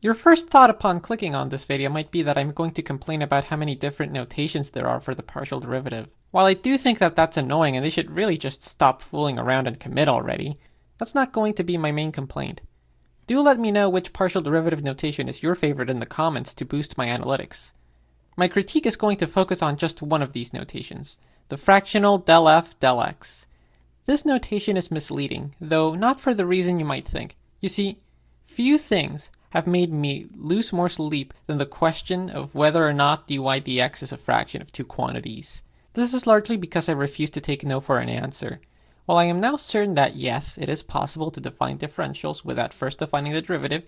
Your first thought upon clicking on this video might be that I'm going to complain about how many different notations there are for the partial derivative. While I do think that that's annoying and they should really just stop fooling around and commit already, that's not going to be my main complaint. Do let me know which partial derivative notation is your favorite in the comments to boost my analytics. My critique is going to focus on just one of these notations, the fractional del f del x. This notation is misleading, though not for the reason you might think. You see, few things have made me lose more sleep than the question of whether or not dy dx is a fraction of two quantities. This is largely because I refuse to take no for an answer. While I am now certain that yes, it is possible to define differentials without first defining the derivative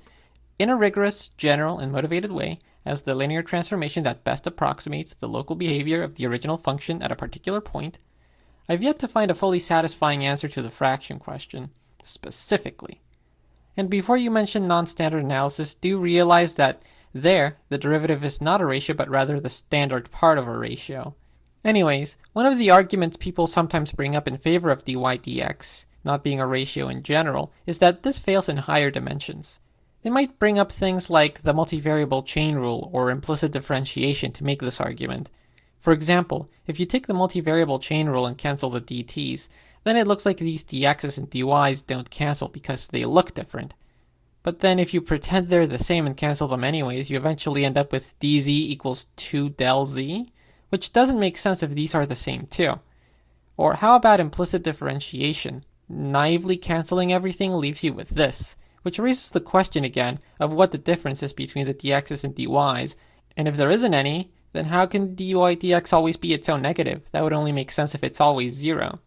in a rigorous, general, and motivated way as the linear transformation that best approximates the local behavior of the original function at a particular point, I've yet to find a fully satisfying answer to the fraction question, specifically. And before you mention non-standard analysis, do realize that there, the derivative is not a ratio but rather the standard part of a ratio. Anyways, one of the arguments people sometimes bring up in favor of dy dx not being a ratio in general is that this fails in higher dimensions. They might bring up things like the multivariable chain rule or implicit differentiation to make this argument. For example, if you take the multivariable chain rule and cancel the dt's, then it looks like these dx's and dy's don't cancel because they look different. But then if you pretend they're the same and cancel them anyways, you eventually end up with dz equals 2 del z, which doesn't make sense if these are the same too. Or how about implicit differentiation? Naively canceling everything leaves you with this, which raises the question again of what the difference is between the dx's and dy's, and if there isn't any, then how can dy dx always be its own negative? That would only make sense if it's always 0.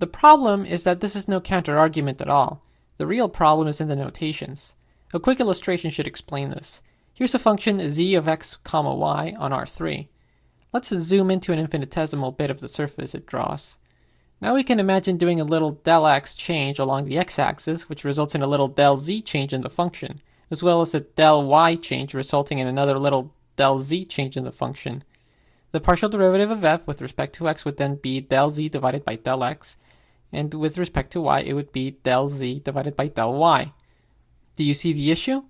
The problem is that this is no counter-argument at all. The real problem is in the notations. A quick illustration should explain this. Here's a function z of x comma y on R3. Let's zoom into an infinitesimal bit of the surface it draws. Now we can imagine doing a little del x change along the x-axis, which results in a little del z change in the function, as well as a del y change resulting in another little del z change in the function. The partial derivative of f with respect to x would then be del z divided by del x, and with respect to y it would be del z divided by del y. Do you see the issue?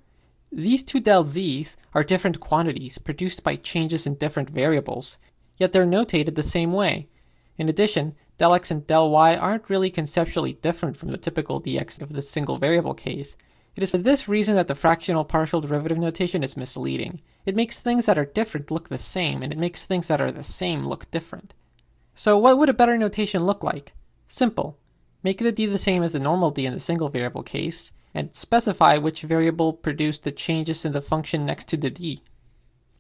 These two del z's are different quantities produced by changes in different variables, yet they're notated the same way. In addition, del x and del y aren't really conceptually different from the typical dx of the single variable case. It is for this reason that the fractional partial derivative notation is misleading. It makes things that are different look the same, and it makes things that are the same look different. So what would a better notation look like? Simple. Make the d the same as the normal d in the single variable case, and specify which variable produced the changes in the function next to the d.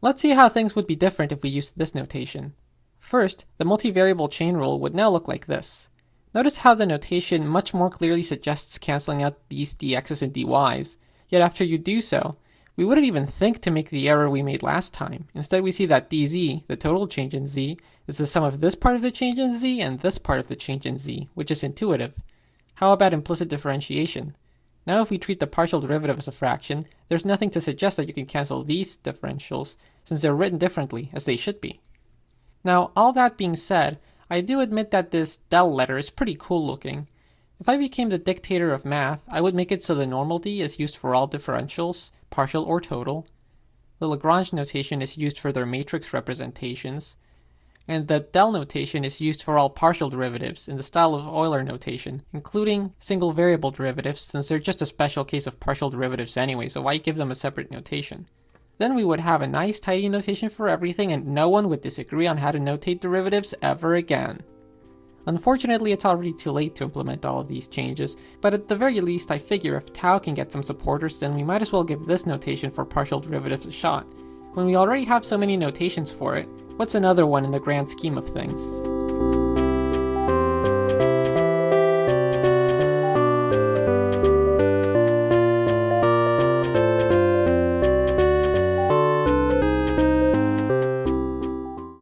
Let's see how things would be different if we used this notation. First, the multivariable chain rule would now look like this. Notice how the notation much more clearly suggests canceling out these dx's and dy's, yet after you do so, we wouldn't even think to make the error we made last time. Instead we see that dz, the total change in z, is the sum of this part of the change in z and this part of the change in z, which is intuitive. How about implicit differentiation? Now if we treat the partial derivative as a fraction, there's nothing to suggest that you can cancel these differentials, since they're written differently, as they should be. Now, all that being said, I do admit that this del letter is pretty cool looking. If I became the dictator of math, I would make it so the normal d is used for all differentials, partial or total. The Lagrange notation is used for their matrix representations, and the del notation is used for all partial derivatives in the style of Euler notation, including single variable derivatives, since they're just a special case of partial derivatives anyway, so why give them a separate notation? Then we would have a nice tidy notation for everything and no one would disagree on how to notate derivatives ever again. Unfortunately, it's already too late to implement all of these changes, but at the very least I figure if tau can get some supporters, then we might as well give this notation for partial derivatives a shot. When we already have so many notations for it, what's another one in the grand scheme of things?